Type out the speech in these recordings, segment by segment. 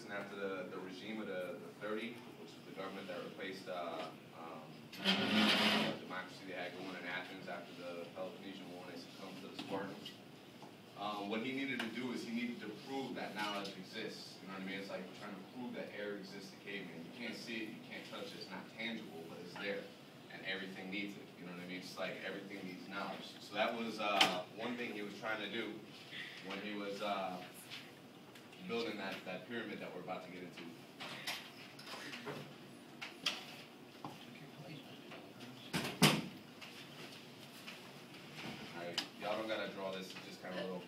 existing after the regime of the 30, which is the government that replaced democracy they had going in Athens after the Peloponnesian War and they succumbed to the Spartans. What he needed to do is he needed to prove that knowledge exists. You know what I mean? It's like trying to prove that air exists to caveman. You can't see it, you can't touch it, it's not tangible, but it's there. And everything needs it. You know what I mean? It's like everything needs knowledge. So that was one thing he was trying to do when he was building that pyramid that we're about to get into. Alright, y'all don't gotta draw this, it's just kind of a little.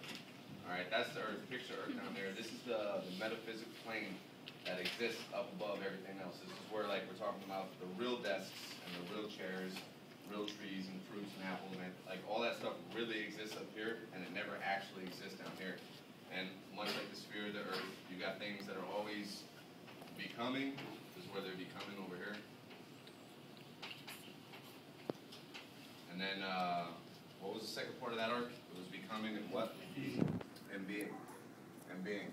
Alright, that's the Earth, picture Earth down there. This is the metaphysical plane that exists up above everything else. This is where, like, we're talking about the real desks and the real chairs, real trees and fruits and apples, and like all that stuff really exists up here, and it never actually exists down here. And much like the sphere of the Earth, you got things that are always becoming. This is where they're becoming over here. And then, what was the second part of that arc? It was becoming and what? And being. And being.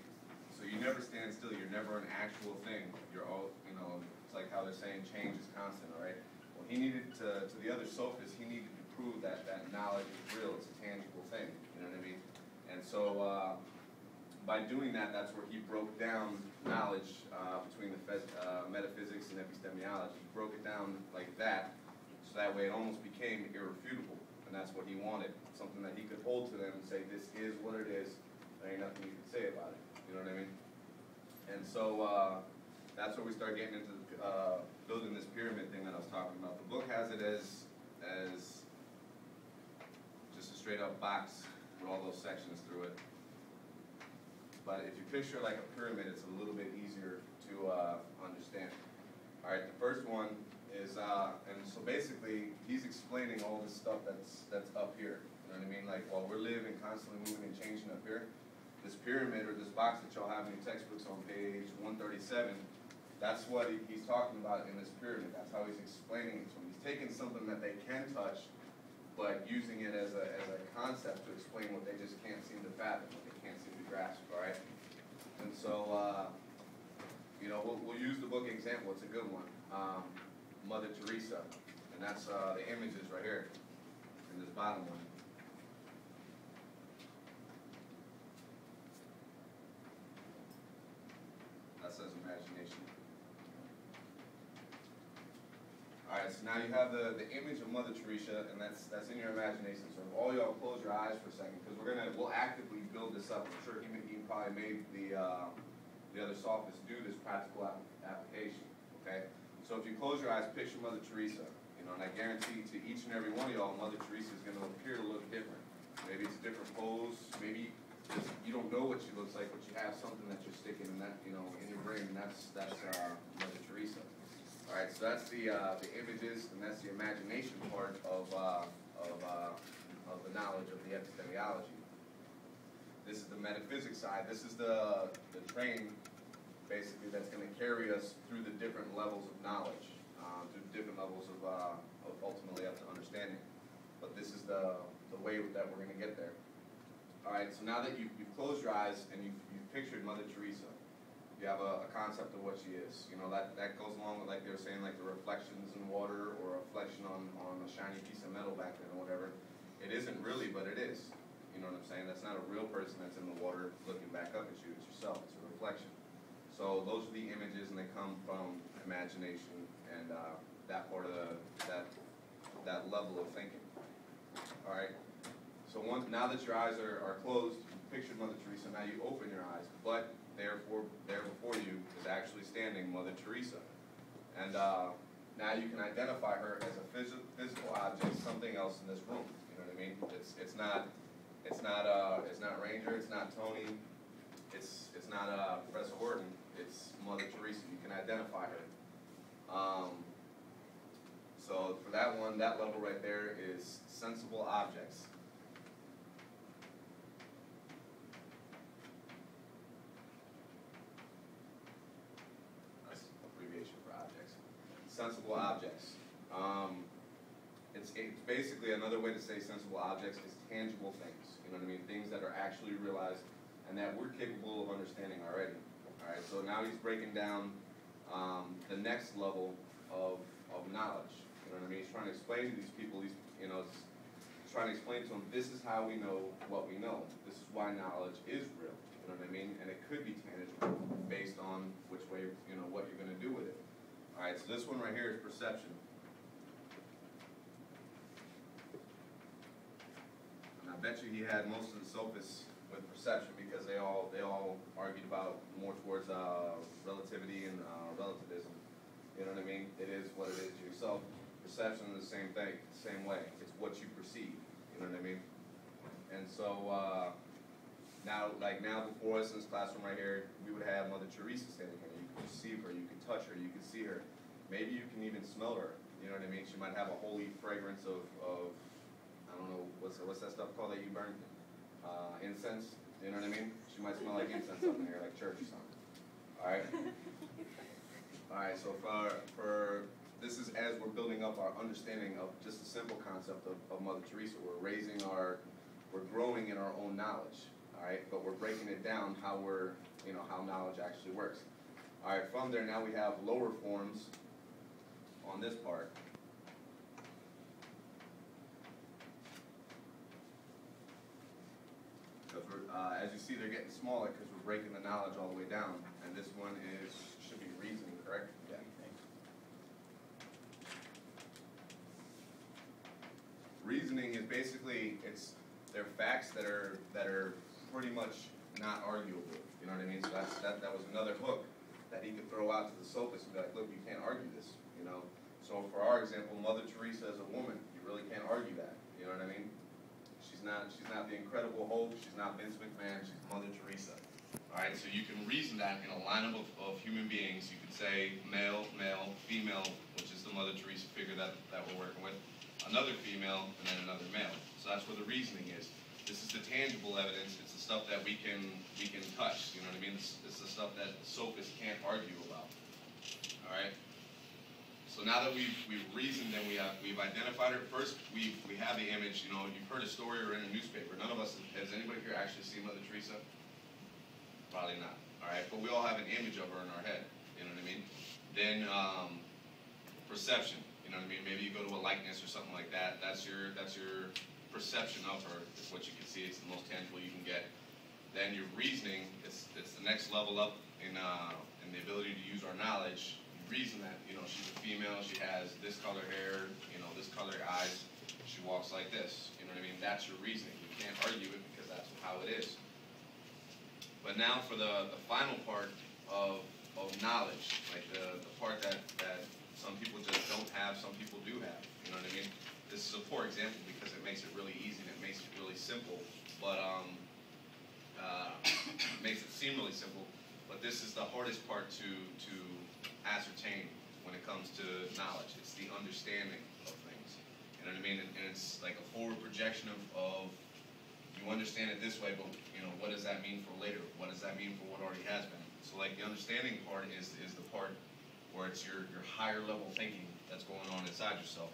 So you never stand still. You're never an actual thing. You're all, you know, it's like how they're saying change is constant, all right? Well, he needed to the other sophists, he needed to prove that knowledge is real. It's a tangible thing. You know what I mean? And so, by doing that, that's where he broke down knowledge between the metaphysics and epistemiology. He broke it down like that, so that way it almost became irrefutable. And that's what he wanted, something that he could hold to them and say, this is what it is, there ain't nothing you can say about it. You know what I mean? And so that's where we start getting into building this pyramid thing that I was talking about. The book has it as just a straight up box with all those sections through it. But if you picture like a pyramid, it's a little bit easier to understand. All right, the first one is, and so basically, he's explaining all this stuff that's up here. You know what I mean? Like, while we're living, constantly moving and changing up here, this pyramid or this box that y'all have in your textbooks on page 137, that's what he's talking about in this pyramid. That's how he's explaining it to them. He's taking something that they can touch, but using it as a concept to explain what they just can't seem to fathom, what they can't seem to grasp, all right? And so, you know, we'll use the book example. It's a good one. Mother Teresa, and that's the images right here in this bottom one. That says imagination. All right, so now you have the image of Mother Teresa, and that's in your imagination. So if all y'all close your eyes for a second, because we'll actively build this up. I'm sure he probably made the other sophists do this practical application. Okay. So if you close your eyes, picture Mother Teresa, you know, and I guarantee to each and every one of y'all, Mother Teresa is going to appear to look different. Maybe it's a different pose. Maybe you don't know what she looks like, but you have something that you're sticking in that, you know, in your brain, and that's Mother Teresa. All right, so that's the images, and that's the imagination part of the knowledge of the epistemiology. This is the metaphysics side. This is the train, basically, that's going to carry us through the different levels of knowledge, through the different levels of ultimately up to understanding. But this is the way that we're going to get there. All right, so now that you've closed your eyes and you've pictured Mother Teresa, you have a concept of what she is. You know, that goes along with, like they were saying, like the reflections in water or a reflection on a shiny piece of metal back then or whatever. It isn't really, but it is. You know what I'm saying? That's not a real person that's in the water looking back up at you. It's yourself. It's a reflection. So those are the images, and they come from imagination and that part of that level of thinking. All right. So now that your eyes are closed, you pictured Mother Teresa. Now you open your eyes, but there before you is actually standing Mother Teresa, and now you can identify her as a physical object, something else in this room. You know what I mean? It's not Ranger. It's not Tony. It's not Professor Horton. It's Mother Teresa. You can identify her. So for that one, that level right there is sensible objects. That's abbreviation for objects. Sensible objects. It's basically another way to say sensible objects is tangible things. You know what I mean? Things that are actually realized and that we're capable of understanding already. All right. So now now he's breaking down the next level of knowledge. You know what I mean? He's trying to explain to these people, he's trying to explain to them, this is how we know what we know. This is why knowledge is real. You know what I mean? And it could be tangible based on which way, what you're going to do with it. All right, so this one right here is perception. And I bet you he had most of the sophists with perception because they all argued about more towards relativity and relativism. You know what I mean? It is what it is to yourself. Perception is the same thing, same way. It's what you perceive. You know what I mean? And so now before us in this classroom right here, we would have Mother Teresa standing here. You could perceive her, you could touch her, you could see her. Maybe you can even smell her. You know what I mean? She might have a holy fragrance of I don't know, what's that stuff called that you burn? Incense. You know what I mean? She might smell like incense up in here, like church or something. All right. All right. So for this is as we're building up our understanding of just the simple concept of Mother Teresa. We're growing in our own knowledge. All right. But we're breaking it down how how knowledge actually works. All right. From there now we have lower forms on this part. As you see, they're getting smaller because we're breaking the knowledge all the way down. And this one should be reasoning, correct? Yeah. Reasoning is basically they're facts that are pretty much not arguable. You know what I mean? So that was another hook that he could throw out to the sophists and be like, look, you can't argue this. So for our example, Mother Teresa as a woman, you really can't argue that. You know what I mean? She's not the Incredible Hulk. She's not Vince McMahon. She's Mother Teresa. All right, so you can reason that in a lineup of human beings. You could say male, male, female, which is the Mother Teresa figure that we're working with, another female, and then another male. So that's where the reasoning is. This is the tangible evidence. It's the stuff that we can touch. You know what I mean? It's the stuff that sophists can't argue about. All right. So now that we've reasoned and we've identified her, first we have the image. You've heard a story or in a newspaper. None of us has anybody here actually seen Mother Teresa? Probably not. All right, but we all have an image of her in our head. You know what I mean? Then perception. You know what I mean? Maybe you go to a likeness or something like that. That's your perception of her. Is what you can see. It's the most tangible you can get. Then your reasoning. It's the next level up in the ability to use our knowledge. Reason that she's a female, she has this color hair, this color eyes, she walks like this. You know what I mean? That's your reasoning. You can't argue it because that's how it is. But now for the final part of knowledge, like the part that some people just don't have, some people do have. You know what I mean? This is a poor example because it makes it really easy and it makes it really simple, but makes it seem really simple. But this is the hardest part to ascertain when it comes to knowledge. It's the understanding of things. You know what I mean? And it's like a forward projection of you understand it this way, but what does that mean for later? What does that mean for what already has been? So like the understanding part is the part where it's your higher level thinking that's going on inside yourself.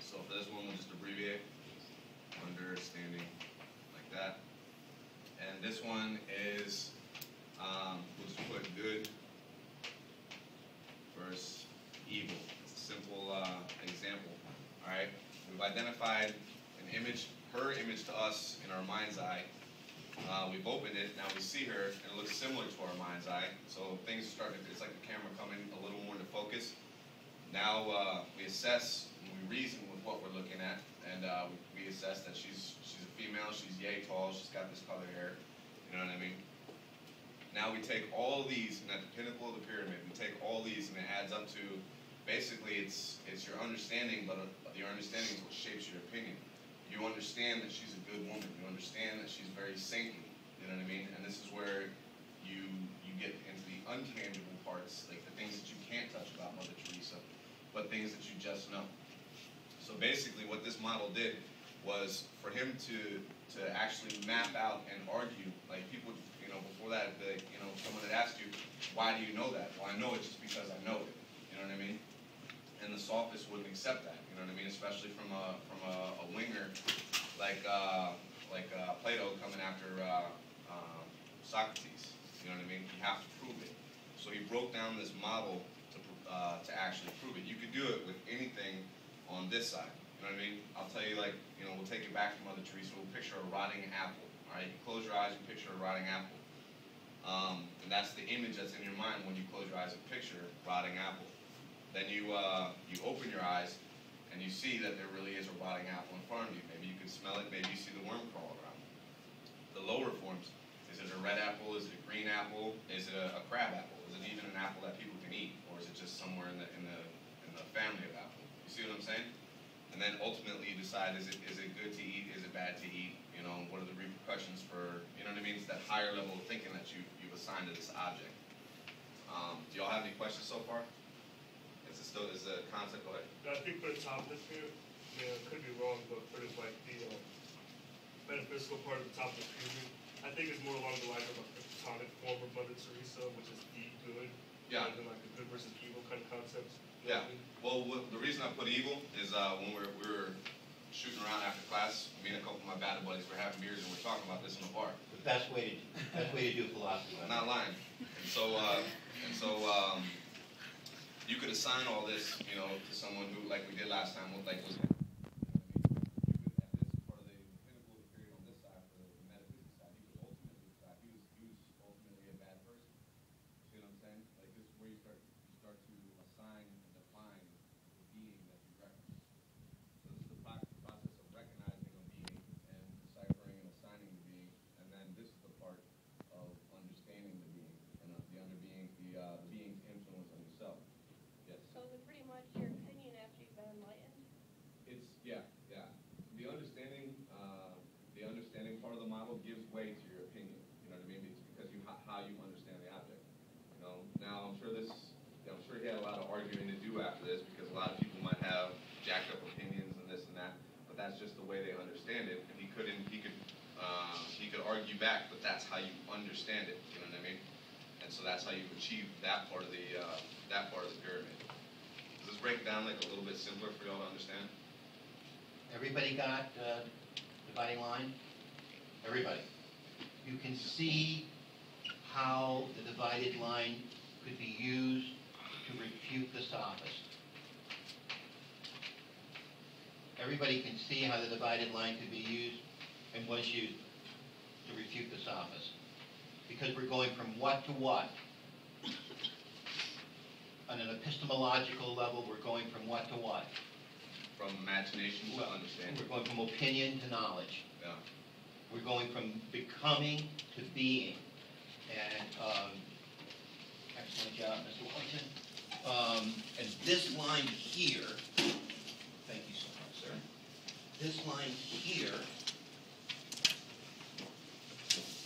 So for this one, we'll just abbreviate understanding like that. And this one is we'll just put good versus evil. It's a simple example. All right, we've identified an image, her image to us in our mind's eye. We've opened it. Now we see her, and it looks similar to our mind's eye. So things are starting. It's like the camera coming a little more into focus. Now we assess and we reason with what we're looking at, and we assess that she's a female. She's yay tall. She's got this color hair. You know what I mean? Now we take all these, and at the pinnacle of the pyramid, we take all these, and it adds up to, basically, it's your understanding, but your understanding is what shapes your opinion. You understand that she's a good woman. You understand that she's very saintly. You know what I mean? And this is where you get into the untangible parts, like the things that you can't touch about Mother Teresa, but things that you just know. So basically, what this model did was for him to actually map out and argue, like people. Before that, someone had asked you, why do you know that? Well, I know it just because I know it. You know what I mean? And the sophists wouldn't accept that. You know what I mean? Especially from a winger like Plato coming after Socrates. You know what I mean? You have to prove it. So he broke down this model to actually prove it. You could do it with anything on this side. You know what I mean? I'll tell you, like, you know, we'll take it back to Mother Teresa. We'll picture a rotting apple. All right, you close your eyes and picture a rotting apple. And that's the image that's in your mind when you close your eyes and picture rotting apple. Then you open your eyes and you see that there really is a rotting apple in front of you. Maybe you can smell it. Maybe you see the worm crawl around it. The lower forms: is it a red apple? Is it a green apple? Is it a crab apple? Is it even an apple that people can eat, or is it just somewhere in the family of apple? You see what I'm saying? And then ultimately you decide: is it good to eat? Is it bad to eat? You know, what are the repercussions for, you know what I mean? It's that higher level of thinking that you've assigned to this object. Do y'all have any questions so far? Is the concept, go ahead. I think for the topic here, yeah, I could be wrong, but for the, like, the metaphysical part of the topic pyramid, I think it's more along the lines of like the Platonic form of Mother Teresa, which is the good, Yeah. rather than like the good versus evil kind of concepts. Yeah. Well, the reason I put evil is when we were shooting around after class, me and a couple of my bad buddies were having beers and we're talking about this in the bar. The best way to do philosophy. I'm not lying. And so you could assign all this, you know, to someone who, like we did last time, with like, was, you know what I mean? You could, at this part of the pinnacle of the period on this side, for the metaphysics side, you could ultimately decide he was ultimately a bad person. See what I'm saying? Like, this is where you start to assign and define the being that you recognize. So this is the process of recognizing a being and deciphering and assigning the being, and then this is the part of understanding the being and the being's influence on yourself. Yes. So is it pretty much your opinion after you've been enlightened? It's yeah. The understanding part of the model gives way to your opinion. You know what I mean? It's because how you understand the object. You know. Now I'm sure he had a lot of arguing to do after this, because a lot of people might have jacked up opinions and this and that. But that's just the way they understand it. And he could argue back, but that's how you understand it. You know what I mean? And so that's how you achieve that part of the pyramid. Does this break down like a little bit simpler for y'all to understand? Everybody got dividing line? Everybody. You can see how the divided line could be used to refute the sophist. Everybody can see how the divided line could be used and was used to refute the sophist. Because we're going from what to what? On an epistemological level, we're going from what to what? From imagination to understanding. We're going from opinion to knowledge. Yeah. We're going from becoming to being. And excellent job, Mr. Wellington. And this line here, thank you so much, sir. This line here,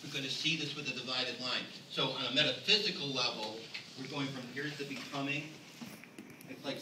we're going to see this with a divided line. So on a metaphysical level, we're going from here's the becoming. It's like